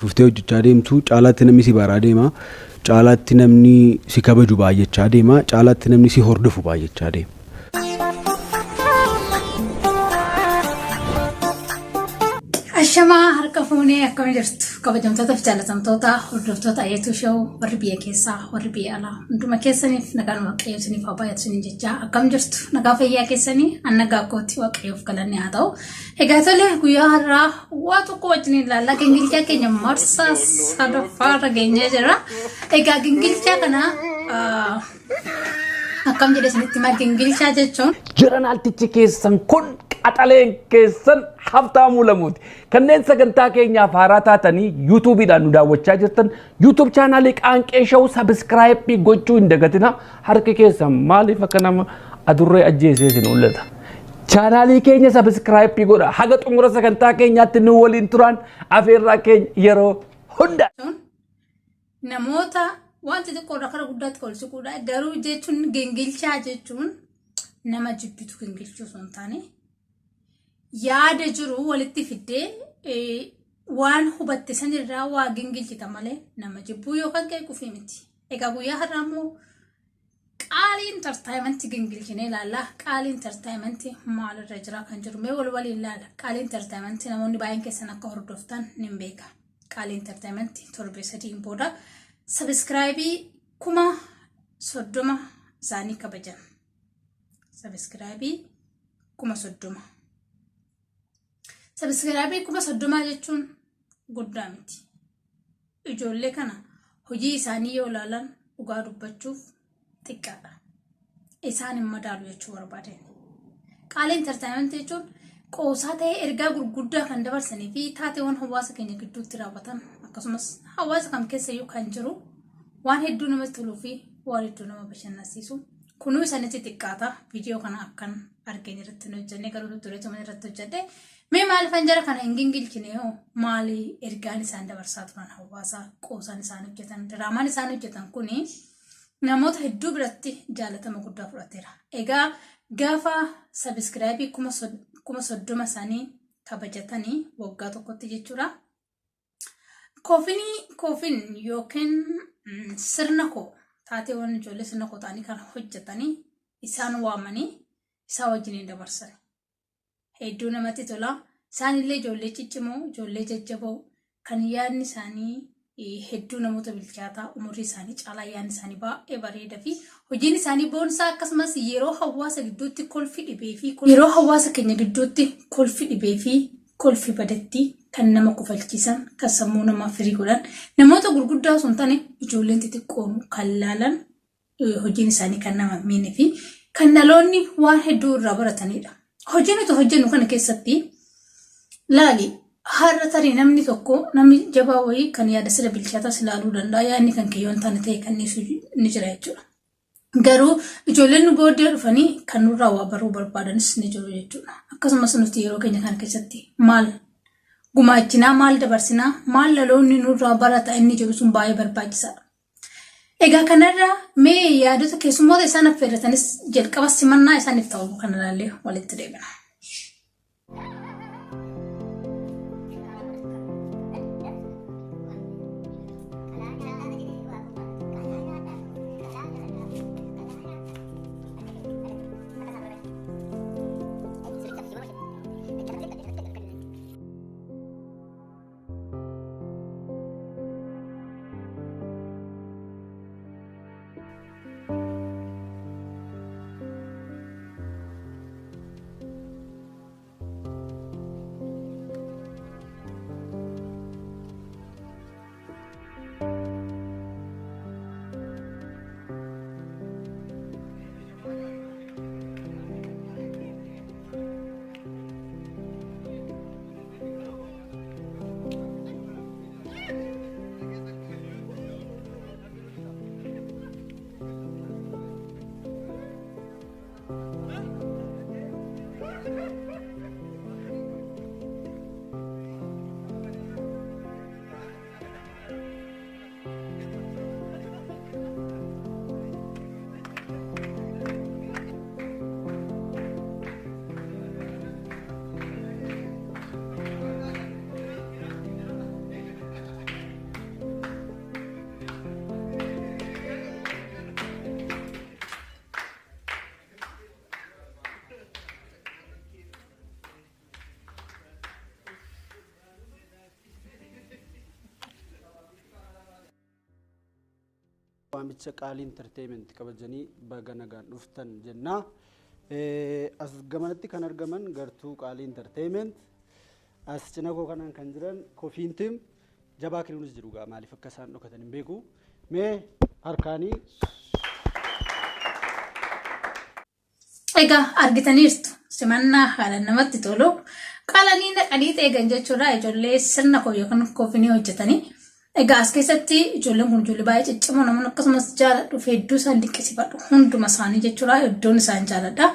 Fuftee hojjechaa deemtu caalaatti namni si baraa deema. Caalaatti namni si kabaju baay'achaa deema. Caalaatti namni si hordofu baay'achaa deema. Ashama harka fuunee akkam jirtu kabajamtoota fi jaalatamtoota hordoftoota Ayetuu Show warri biyya keessaa warri biyya alaa hunduma keessaniif nagaan waaqayyoo isiniif haa baay'atu isiniin jecha akkam jirtu nagaa fayyaa keessanii nagaa kootti waaqayyoof galanni haa ta'u. Egaa tolee guyyaa har'aa waa tokko wajjin ilaallaa gingilchaa keenya marsaa sadaffaarra geenyee jira. Egaa gingilchaa kana akkam jedhe isinitti himaa gingilchaa jechuun jiran altichi keessan kun qaxaleen keessan Haftaamuu Lamuuti. Kanneen sagantaa keenyaaf haaraa taatanii YouTube'dhaan nu daawwachaa jirtan YouTube chaanaalii Qaanqee Show subscribe gochuu hin dagatina. Harki keessan maaliif akka nama adurree ajjeesee isin ullata? Chaanaalii keenya subscribe godha. Haga xumura sagantaa keenyaatti nu waliin turan afeerraa keenya yeroo hunda. Namoota wanti xiqqoo irraa kara guddaatti kolsikuudha. Garuu jechuun gingilchaa jechuun nama jibbitu gingilchuu osoo hin taane yaada jiru walitti fiddee waan hubatte sanirraa waa gingilchita malee nama jibbuu yookaan qeequuf miti. Egaa guyyaa har'aa immoo qaalii entertainment gingilchinee ilaalla. Qaalii entertainment maalirra jira kan jiru mee waliin ilaalla. Qaalii entertainment namoonni baay'een keessan akka hordoftan nin beeka. Qaalii entertainment torbee sadiin booda subscribe 30,000 isaanii kabajan. Subscribe 30,000. Subscribe 30,000 jechuun guddaa miti. Ijoollee kana hojii isaanii yoo ilaalan dhugaa dubbachuuf xiqqaadha. Isaan hin madaalu jechuu barbaadan. Qaalii entertainment jechuun qoosaa ta'ee ergaa gurguddaa kan dabarsanii fi taateewwan hawaasa keenya gidduutti raawwatan akkasumas hawaasa kam keessayyuu kan jiru waan hedduu namatti toluu fi waan hedduu nama bashannansiisu. Kunuu isaanitti xiqqaata. Viidiyoo kana akkan argeen irratti nu hojjennee garuu tureetuma irratti hojjedhe. Mee maaliifan jara kana hin gingilchine hoo maali ergaan isaan dabarsaa turan hawaasa qoosaan isaan hojjetan diraamaan isaan hojjetan kuni namoota hedduu biratti jaalatama guddaa fudhateera. Egaa gaafa subscribe 30,000 isaanii kabajatanii waggaa tokkotti jechuudha. Koofin yookiin sirna koo taateewwan ijoollee sirna koo ta'anii kan hojjetanii isaan waamanii isaa wajjiniin dabarsan. Hedduu namatti tola. Isaanillee ijoollee ciccimoo, ijoollee jajjaboo kan yaadni isaanii hedduu namoota bilchaataa umurii isaanii caalaa yaadni isaanii baay'ee bareedaa fi hojiin isaanii boonsaa akkasumas yeroo hawaasa gidduutti kolfi dhibee fi yeroo hawaasa keenya gidduutti kolfi dhibee fi kolfi badatti kan nama kufalchiisan kan sammuu namaa firii godhan namoota gurguddaa osoo hin taane ijoolleen xixiqqoon kan laalan hojiin isaanii kan nama miine fi kan dhaloonni waan hedduu irraa baratanidha. Hojiin nuti hojjennu kana keessatti laali har'a tarii namni tokko namni jabaa wayii kan yaada sira bilchaataa ilaaluu danda'a. Yaadni kan kiyyoon taane ta'e kan ni jira jechuudha. Garuu ijoolleen nu booddee dhufanii kan nurraa waa baruu barbaadanis ni jiru jechuudha. Akkasumas nuti yeroo keenya kana keessatti maal gumaachinaa maal dabarsinaa maal dhaloonni nurraa barata inni jiru sun baay'ee barbaachisaadha. Egaa kanarraa mee yaadota keessummoota isaan affeerratanis jalqaba simannaa isaaniif ta'u kan ilaallee walitti deebina. Waamicha qaalii entertainment kabajanii baga nagaan dhuftan jenna. As gamanatti kan argaman gartuu qaalii entertainment as cina koo kanaan kan jiran Kofiin Team jabaa kiluunis jiru gaa maaliif akka isaan dhokatan hin beeku. Mee harkaanii egaa argitaniirtu simannaa haala namatti tolu qaalanii naqanii eegan jechuudha ijoollee sirna koo yookaan Kofiinii hojjetanii. Egaa as keessatti ijoolleen kun ijoollee baay'ee ciccimoo namoonni akkasumas jaaladhu hedduu isaan dinqisiifadhu hunduma isaanii jechuudha iddoon isaan jaaladha.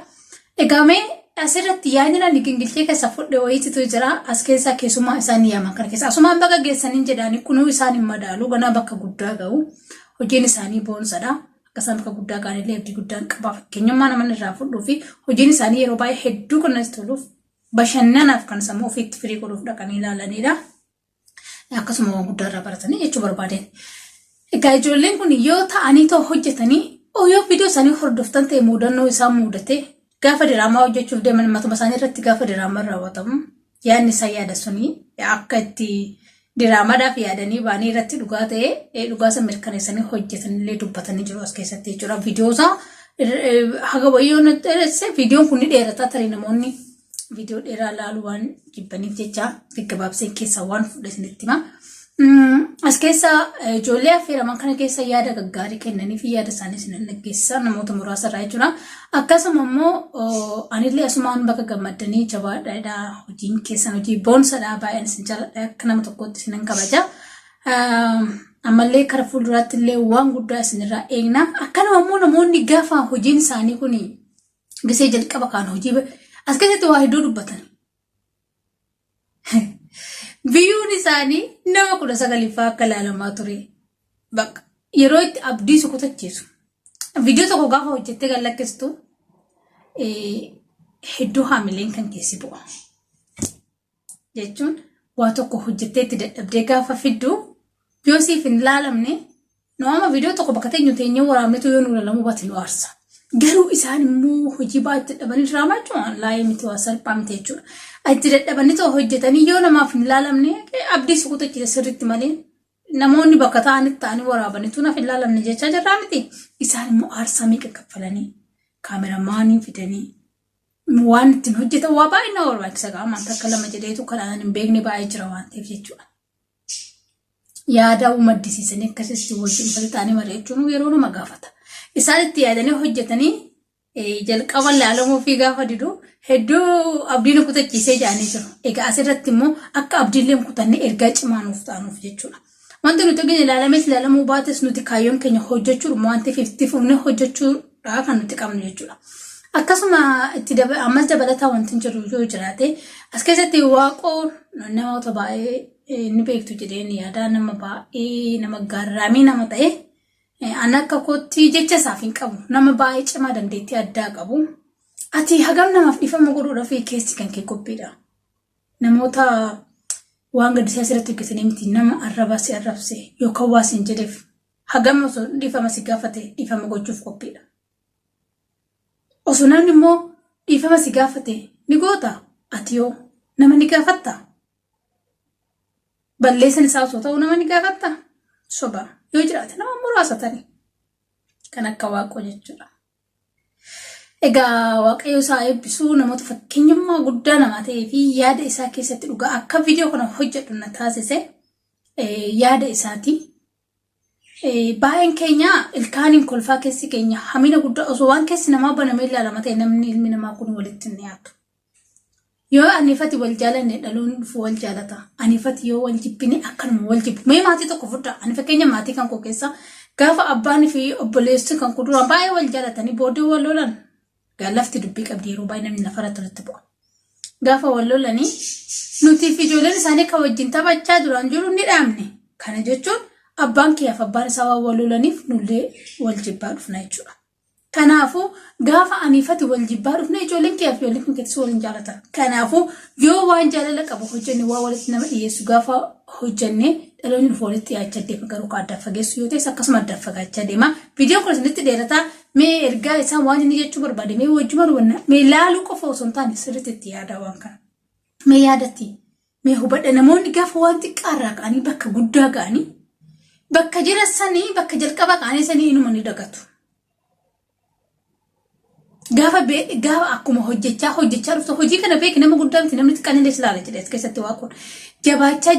Egaa mee asirratti yaadina gingilchee keessa fudhee wayiititu jira as keessaa keessummaa isaanii yaaman kana keessa asumaan bakka geessanii jedhanii kunuu isaan hin madaalu ganaa bakka guddaa ga'u hojiin isaanii boonsadha akkasuma bakka guddaa gaaniillee abdii guddaan qaba fakkeenyummaa namoonni irraa fudhuu fi hojiin isaanii yeroo baay'ee hedduu kan natti toluuf bashannanaaf kan sammuu ofiitti firii godhuuf dhaqanii ilaalanidha. Akkasuma waan guddaa irraa baratanii jechuu barbaadeen. Egaa ijoolleen kun yoo ta'anii ta'u hojjetanii yoo viidiyoo isaanii hordoftan ta'e mudannoo isaan mudate gaafa diraamaa hojjechuuf deeman matuma isaanii irratti gaafa diraamaan raawwatamu yaadni isaa yaada suni akka itti diraamaadhaaf yaadanii baanii irratti dhugaa ta'e dhugaa isa mirkaneessanii hojjetanillee dubbatanii jiru as keessatti jechuudha. Viidiyoo isaa haga wayyoon viidiyoon kun ni dheerataa tarii namoonni video dheeraa laalu waan jibbaniif jecha gabaabsee keessa waan fudhatanitti hima. As keessa ijoollee affeeraman kana keessa yaada gaggaarii kennanii fi yaada isaanii isin dhaggeessisan namoota muraasa irraa jechuudha. Akkasuma immoo anillee asumaan bakka gammaddanii jabaadha hojiin keessan hojii boonsadha baay'een isin jaaladha akka nama tokkotti isin kabaja. Ammallee kara fuulduraatti illee waan guddaa isinirraa eegna. Akkanuma immoo namoonni gaafa hojiin isaanii kun gisee jalqaba kaan hojii as keessatti waa hedduu dubbatan. Viiyuun isaanii nama 19 akka ilaalamaa ture. Bakka yeroo itti abdii su kutachiisu. Viidiyoo tokko gaafa hojjettee gallakkistu hedduu haamileen kan keessi bu'a. Jechuun waa tokko hojjettee itti dadhabdee gaafa fiddu yoo siif hin ilaalamne nama viidiyoo tokko bakka teenyee waraabnetu yoo nu ilaalamuu baate nu aarsa. Garuu isaan immoo hojii baay'ee dadhabanii diraamaa jechuun laayee miti waa salphaa miti jechuudha. Itti dadhabanii ta'u hojjetanii yoo namaaf hin ilaalamne abdii su kutachiisa sirriitti malee namoonni bakka ta'anii waraabanitu naaf hin ilaalamne jechaa jirraa miti. Isaan immoo aarsaa meeqa kaffalanii kaameramaanii fidanii waan ittiin hojjetan waa baay'ee na barbaachisa qaama takka lama jedheetu kanaan hin beekne baay'ee jira waan ta'eef jechuudha. Yaada umaddisiisanii akkasitti wajjin fali ta'anii mari'achuun yeroo nama gaafata. Isaan itti yaadanii hojjetanii jalqaba ilaalamuu fi gaafa didu hedduu abdiin kutachiisee jaanii jiru. Egaa asirratti immoo akka abdiillee kutanne ergaa cimaa nuuf ta'anuuf jechuudha. Wanti nuti gini ilaalamuu baates nuti kaayyoon keenya hojjechuudha waan ta'eef itti fufnee hojjechuudha kan nuti qabnu jechuudha. Akkasuma itti ammas dabalataa wanti jiru yoo jiraate as keessatti waaqoo namoota baay'ee ni beektu jedheen yaada nama baay'ee nama gaarraamii nama ta'e. Ana akka kootti jecha isaaf hin qabu nama baay'ee cimaa dandeettii addaa qabu ati hagam namaaf dhiifama godhuudhaaf keessi kan kee qophiidha. Namoota waan gaddisaa asirratti hojjetanii miti nama arrabaa si arrabse yookaan waa siin jedheef hagam osoo dhiifama si gaafate dhiifama gochuuf qophiidha. Osoo namni immoo dhiifama si gaafate ni goota ati yoo nama ni gaafatta. Balleessan isaa osoo ta'u nama ni gaafatta soba. Yoo jiraate nama muraasa tani kan akka waaqoo jechuudha. Egaa waaqayyo isaa eebbisuu namoota fakkeenyummaa guddaa namaa ta'ee fi yaada isaa keessatti dhugaa akka viidiyoo kana hojjedhu na taasise yaada isaati. Baay'een keenya ilkaaniin kolfaa keessi keenya hamina guddaa osoo waan keessi namaa banamee ilaalama ta'e namni ilmi namaa kun walitti hin dhiyaatu. Yoo anifati wal jaalanne dhaloonni dhufu wal jaalata. Anifati yoo wal jibbine akkanuma wal jibbu. Mee maatii tokko fudhaa. Ani fakkeenya maatii kan koo keessa gaafa abbaan fi obboleessi kan kuduraan baay'ee wal jaalatanii booddee wal lolan. Lafti dubbii qabdi yeroo baay'ee namni lafarratti irratti bu'a. Gaafa wal lolanii nuti fi ijoolleen isaanii kan wajjin taphachaa duraan jiru ni dhaabne. Kana jechuun abbaan kiyyaaf abbaan isaa waan wal lolaniif nullee wal jibbaa dhufna jechuudha. Kanaafuu gaafa anifati wal jibbaa dhufne ijoolleen kiyyaaf ijoolleen kun keessi waliin jaalatan. Kanaafuu yoo waan jaalala qabu hojjenne waa walitti nama dhiyeessu gaafa hojjenne dhaloonni dhufu walitti dhiyaachaa deema garuu kan adda fageessu yoo ta'es akkasuma adda fagaachaa deema. Viidiyoon kun isinitti dheerataa mee ergaa isaa waan inni jechuu barbaade mee wajjuma dhubanna mee laaluu qofa osoo hin taane sirriitti itti yaada waan kana. Mee yaadatti mee hubadha namoonni gaafa waan xiqqaarraa ka'anii bakka guddaa ga'anii bakka jirassanii bakka jalqaba qaanesanii inuma ni dagatu. Gaafa akkuma hojjechaa dhuftu hojii kana beeki nama guddaa miti namni xiqqaan illee ilaala jedhee as keessatti waa kun jabaachaa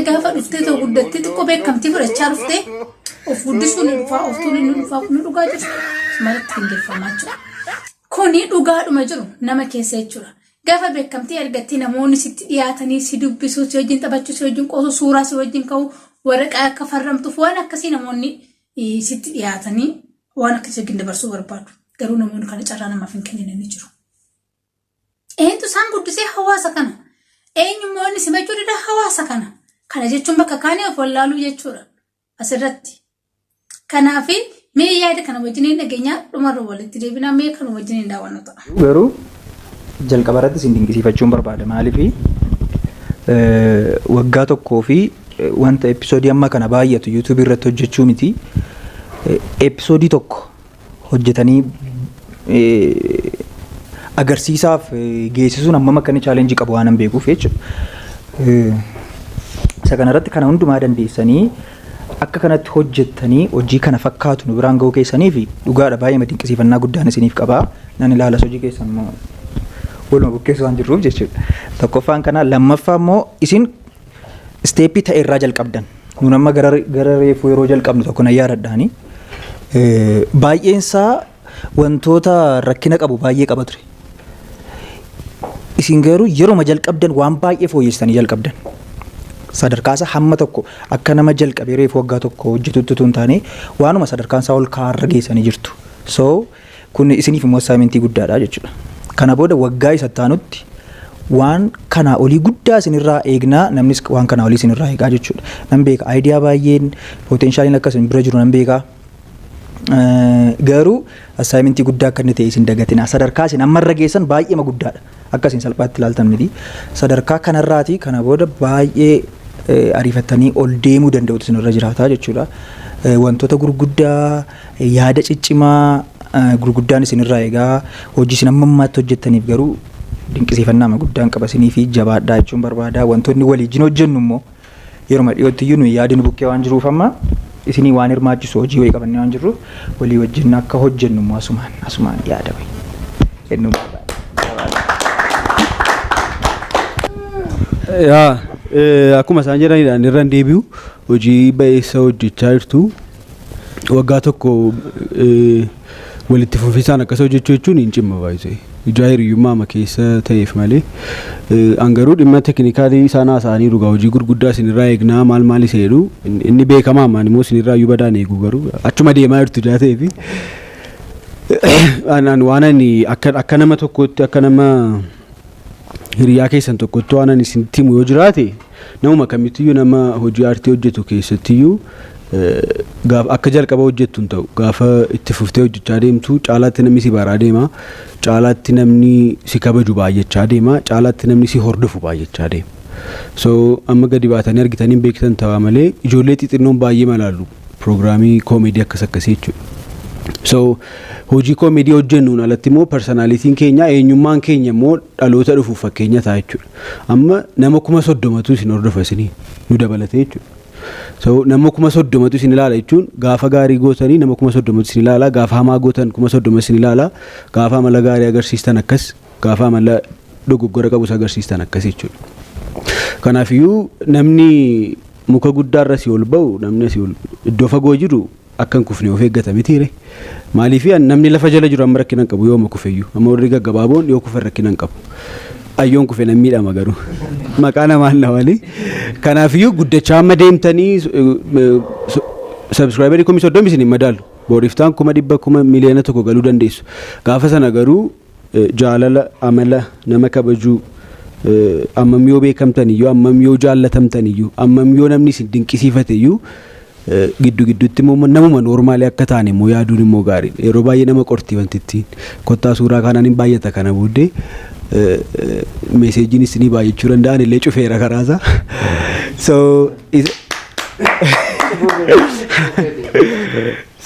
gaafa dhuftee ta'u guddattee xiqqoo beekamtii fudhachaa dhuftee of guddisuu ni dhufaa of tuuluu ni dhufaa kun dhugaa jiru malatti hingeeffamaa jiru. Kuni dhugaadhuma jiru nama keessa jechuudha. Gaafa beekamtii argattee namoonni sitti dhiyaatanii si dubbisuu si wajjin taphachuu si wajjin qoosuu suuraa si wajjin ka'uu waraqaa akka farramtuuf waan akkasii namoonni sitti dhiyaatanii waan akkasii wajjin dabarsuu barbaadu. Garuu namoonni kana carraa namaaf hin kennine jiru. Eenyutu isaan guddisee hawaasa kana? Eenyummaa inni simachuu dida hawaasa kana? Kana jechuun bakka kaanii of wallaaluu jechuudha. Asirratti. Kanaafi mee yaada kana wajjiniin dhageenyaa dhumarra walitti deebinaa mee kana wajjiniin daawwannu ta'a. Garuu jalqaba irratti isin dinqisiifachuun barbaada. Maaliif waggaa tokkoo fi wanta episoodii amma kana baay'atu YouTube irratti hojjechuu miti. Episoodii tokko hojjetanii agarsiisaaf geessisuun hammam akka inni chaalenjii qabu waan beekuuf jechuudha. Isa kanarratti kana hundumaa dandeessanii akka kanatti hojjettanii hojii kana fakkaatu nu biraan ga'uu keessanii fi dhugaadha baay'ee dinqisiifannaa guddaan isiniif qabaa. Nan ilaalas hojii keessan immoo waluma bukkeessu waan jirruuf jechuudha. Tokkoffaan kana lammaffaa immoo isin isteeppii ta'e irraa jalqabdan. Nun amma gara reefuu yeroo jalqabnu tokko nan yaadadhaani. Baay'eensaa wantoota rakkina qabu baay'ee qaba ture. Isin garuu yeroo jalqabdan waan baay'ee fooyyessanii jalqabdan. Sadarkaasa hamma tokko akka nama jalqabee reefu waggaa tokko hojjetutti tun taane waanuma sadarkaansaa ol kaarra geessanii jirtu. So kun isiniif immoo assaayimentii guddaadha jechuudha. Kana booda waggaa isa taanutti waan kana olii guddaa isinirraa eegnaa namnis waan kana olii isinirraa eegaa jechuudha. Nan beeka aayidiyaa baay'een potenshaaliin akka isin bira jiru nan beeka. Garuu assaayimentii guddaa akka inni ta'e isin dagatina. Sadarkaa isin ammarra geessan baay'eema guddaadha. Akka isin salphaatti ilaaltan miti. Sadarkaa kanarraati kana booda baay'ee ariifattanii ol deemuu danda'utu isinirra jiraata jechuudha. Wantoota gurguddaa yaada ciccimaa gurguddaan isinirraa eegaa hojii isin amma ammaatti hojjettaniif garuu dinqisiifannaa guddaan qaba isinii fi jabaadhaa jechuun barbaada. Wantoonni waliin hojjennu immoo yeroo dhiyootti iyyuu nuyi yaadni bukkee waan jiruuf amma isinii waan hirmaachisu hojii wayii qabannee waan jirruuf walii wajjin akka hojjennu immoo asumaan yaada wayii kennuu barbaada. Akkuma isaan jedhanidhaan irra deebi'u hojii ba'eessa hojjechaa jirtu waggaa tokko walitti fufinsaan akkas hojjechuu jechuun hin cimma baay'isee ijaa hiriyyummaa keessa ta'eef malee angaruu dhimma teeknikaalii isaan haasa'anii dhugaa hojii gurguddaa isinirraa eegnaa maal isa jedhu inni beekamaa ammaan immoo isinirraa iyyuu badaan eegu garuu achuma deemaa jirtu ijaa ta'eefi waan ani akka nama tokkotti akka nama hiriyaa keessan tokkotti waan ani isinitti himu yoo jiraate namuma kamittiyyuu nama hojii aartii hojjetu keessattiyyuu akka jalqaba hojjettu hin ta'u gaafa itti fuftee hojjechaa deemtu caalaatti namni si baraa deema caalaatti namni si kabaju baay'achaa deema caalaatti namni si hordofu baay'achaa deema so amma gadi baatanii argitanii beektan ta'aa malee ijoollee xixinnoon baay'ee malaalu piroogiraamii koomeedii akkas akkasii jechuudha. So hojii koomeedii hojjennuun alatti immoo personaalitiin keenya eenyummaan keenya immoo dhaloota dhufuuf fakkeenya ta'a jechuudha. Amma nama 30,000tu isin hordofa isinii nu dabalatee jechuudha. So nama 30,000tu isin ilaala jechuun gaafa gaarii gootanii nama 30,000tu isin ilaala gaafa hamaa gootan 30,000 isin ilaala gaafa amala gaarii agarsiistan akkas gaafa amala dogoggora qabus agarsiistan akkas jechuudha. Kanaafiyyuu namni muka guddaarra si ol ba'u namni si ol iddoo fagoo jiru akkan kufne of eeggata mitiire maaliif namni lafa jala jiru amma rakkina qabu yoo makufeyyuu amma warri gaggabaaboon yoo kufe rakkina qabu ayyoon kufe nan miidhama garuu maqaa namaan lawali kanaafiyyuu guddachaa amma deemtanii subscriberii 30 isin madaalu booriftaan 100,000 miliyoona tokko galuu dandeessu gaafa sana garuu jaalala amala nama kabajuu ammam yoo beekamtaniyyuu ammam yoo jaallatamtaniyyuu ammam yoo namni isin dinqisiifateyyuu gidduutti immoo namuma noormaalii akka taane immoo yaaduun immoo gaarii yeroo baay'ee nama qortii wantittiin kottaa suuraa kanaan hin baay'ata kana booddee meeseejiin isinii baay'achuu danda'an illee cufeera karaasaa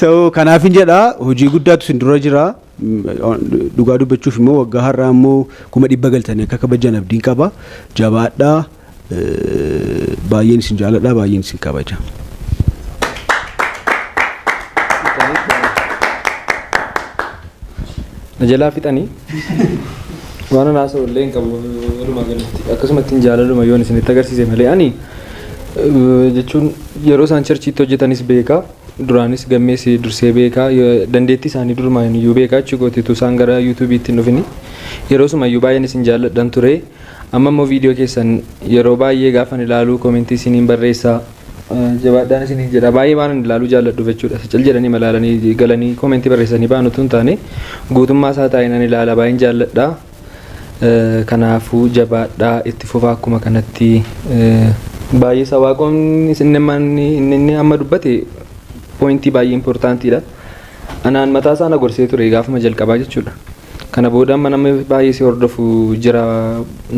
so kanaafin jedhaa hojii guddaatu isin dura jira dhugaa dubbachuuf immoo waggaa har'aa immoo 100 galtanii akka kabajan abdiin qaba jabaadhaa baay'een isin jaaladhaa baay'een isin kabaja. jalaa fixanii waan naasa wallee hin qabu walumaa galatti akkasumatti hin jaalaluma yoon isinitti agarsiise malee ani jechuun yeroo isaan charchiitti hojjetanis beekaa duraanis gammeessi dursee beekaa dandeettii isaanii durumaan iyyuu beekaa achi gootitu isaan gara yuutuubiitti hin dhufini yeroo sumayyuu baay'een isin jaalladhan ture amma immoo viidiyoo keessan yeroo baay'ee gaafan ilaaluu koomentii isiniin barreessaa jabaadhaan isiniin jedha baay'ee waan ilaaluu jaalladhu jechuudha cal jedhanii malaalanii galanii koomentii barreessanii baan utuu hin taane guutummaa isaa taa'inaan ilaala baay'een jaalladha kanaafuu jabaadhaa itti fufaa akkuma kanatti baay'ee sawaaqoon inni amma dubbate pointii baay'ee importantiidha anaan mataa isaa na gorsee ture gaafuma jalqabaa jechuudha kana booda amma nama baay'ee si hordofu jira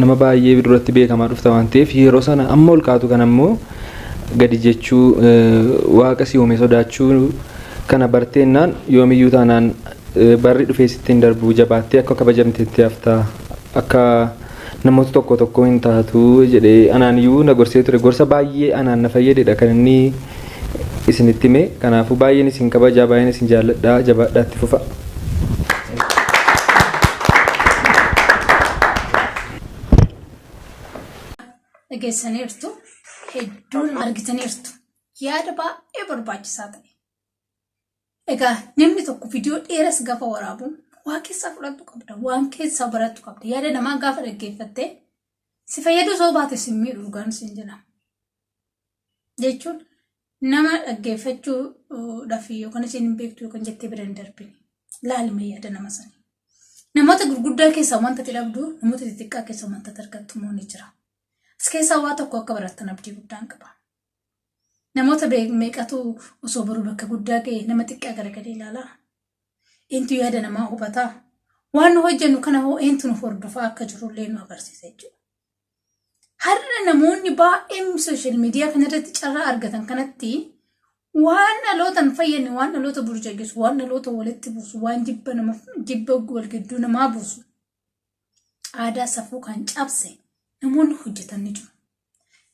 nama baay'ee duratti beekamaa dhufta waan ta'eef yeroo sana amma ol kaatu kan ammoo gadi jechuu waaqa si uume sodaachuu kana barteennaan yoomiyyuu taanaan barri dhufee sittiin darbuu jabaattee akka kabajamteetti haftaa akka namoota tokko tokko hin taatu jedhee anaan iyyuu na gorsee ture gorsa baay'ee anaan na fayyadedha kan inni isinitti hime kanaafuu baay'een isin kabajaa baay'een isin jaalladhaa jabaadhaatti fufa. Dhageessaniirtu hedduun argitaniirtu yaada baay'ee barbaachisaa ta'e. Egaa namni tokko viidiyoo dheeras gaafa waraabu waan keessaa fudhattu qabda waan keessaa barattu qabda yaada namaa gaafa dhaggeeffattee si fayyadu soo baate si miidhu dhugaan siin jedhama. Jechuun nama dhaggeeffachuudhaaf yookaan isin hin beektu yookaan jettee bira hin darbine laalima yaada nama sanii. Namoota gurguddaa keessaa wanta dhabdu namoota xixiqqaa keessaa wanta argattu ni jira. As keessaa waa tokko akka barattan abdii guddaan qaba. Namoota meeqatu osoo baruu bakka guddaa ga'e nama xiqqaa garagalee ilaalaa. Eentu yaada namaa hubataa. Waan nu hojjennu kana hoo eentu nu hordofaa akka jirullee nu agarsiisa jechuudha. Har'a namoonni baay'een sooshaal miidiyaa kanarratti carraa argatan kanatti waan dhalootan fayyadne waan dhaloota burjaajessu waan dhaloota walitti buusu waan jibba wal gidduu namaa buusu aadaa safuu kan cabse namoonni hojjetan ni jiru.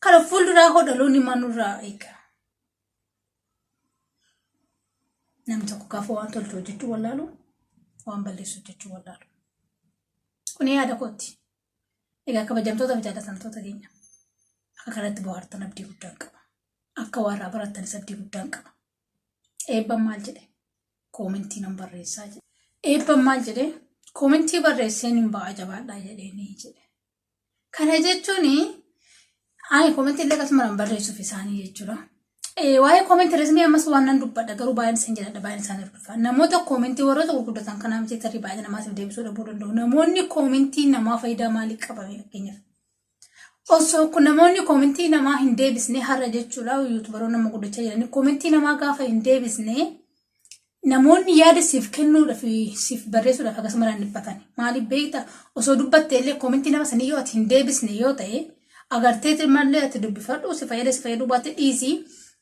Kana fuulduraa hoo dhaloonni maalirraa eega. Namni tokko gaafa waan tolchu hojjechuu wallaalu waan balleessu hojjechuu wallaalu. Kun yaada kooti. Egaa kabajamtoota fi jaalatamtoota keenya akka kanatti bohaartan abdii guddaan qaba. Akka warraa baratanis abdii guddaan qaba. Eebban maal jedhe? Koomentii nan barreessaa jedhe. Eebban maal jedhe? Koomentii barreesseen hin ba'a jabaadhaa jedheenii jedhe. Kana jechuun koomentii illee akkasuma nan barreessuuf isaanii jechuudha. Waa'ee koomentii irratti ammas waan nan dubbadha garuu baay'een isin jedhadha baay'een isaaniif dhufa. Namoota koomentii warroota gurguddatan kanaa miti tarii baay'ee namaatiif deebisuu dhabuu danda'u. Namoonni koomentii namaa faayidaa maalii qabame fakkeenyaaf. Osoo kun namoonni koomentii namaa hin deebisne har'a jechuudha yuutuubaroon nama guddachaa jiranii koomentii namaa gaafa hin deebisne namoonni yaada siif kennuudhaaf siif barreessuudhaaf akkasumas dhiphatan. Maaliif beektaa osoo dubbattee illee koomentii nama sanii yoo ati hin deebisne yoo ta'e agartee mallee ati dubbifadhu si fayyaduu baatte dhiisii.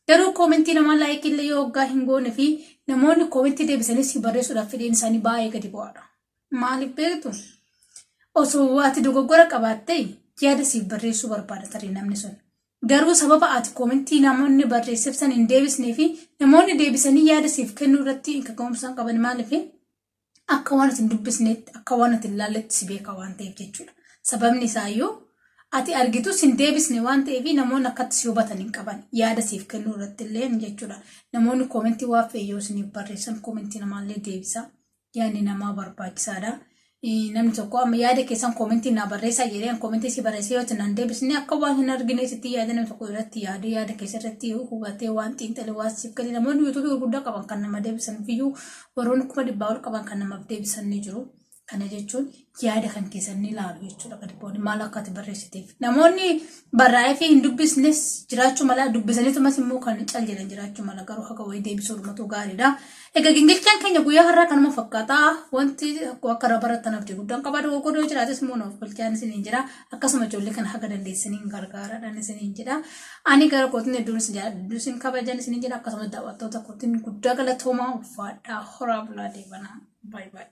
Garuu koomentii namaa laayikii illee yoo hoggaa hin goone fi namoonni koomentii deebisanii si barreessuudhaaf fedhiin isaanii baay'ee gadi bu'aadha. Maaliif beektu? Osoo ati dogoggora qabaattee yaada siif barreessuu barbaada tarii namni sun. Garuu sababa ati koomentii namoonni barreessiif san hin deebisnee fi namoonni deebisanii yaada siif kennuu irratti hin kaka'umsaan qaban maaliif akka waan ati hin dubbisneetti akka waan ati hin laalletti si beeka waan ta'eef jechuudha. Sababni isaayyuu ati argitu sin deebisne waan ta'eef namoonni akkatti si hubatan hin qaban yaada siif kennuu irratti illee jechuudha. Namoonni koomentii waa feeyyoo isiniif barreessan koomentii namaallee deebisa. Yaadni namaa barbaachisaadha. Namni tokko amma yaada keessan koomentii naa barreessaa jedheen koomentii si barreessee yoo ta'an deebisne akka waan hin argine sitti yaada namni tokko irratti yaada keessa irratti hubatee waan xiinxalee waan siif kennee namoonni yuutuubii gurguddaa qaban kan nama deebisan fiyyuu warroonni 100 ol qaban kan namaaf deebisan ni jiru. Kana jechuun yaada kan keessan ni ilaalu jechuudha gadi booni maal akka ati barreessiteef. Namoonni barraa'ee fi hin dubbisnes jiraachuu mala dubbisanii tumas immoo kan cal jedhan jiraachuu mala garuu haga wayii deebisuu dhumatu gaariidha. Egaa gingilchaan keenya guyyaa har'aa kanuma fakkaata wanti akka baratan abdii guddaan qabaa dogoggoroo jiraates immoo nuuf bulchaan isiniin jira akkasuma ijoollee kana haga dandeessaniin gargaaraadhaan isiniin jira. Ani gara kootiin hedduun isin jaalladhu isin kabajan isiniin jira akkasuma daawwattoota kootiin guddaa galatoomaa ulfaadhaa horaa bulaa deebanaa. Bye bye.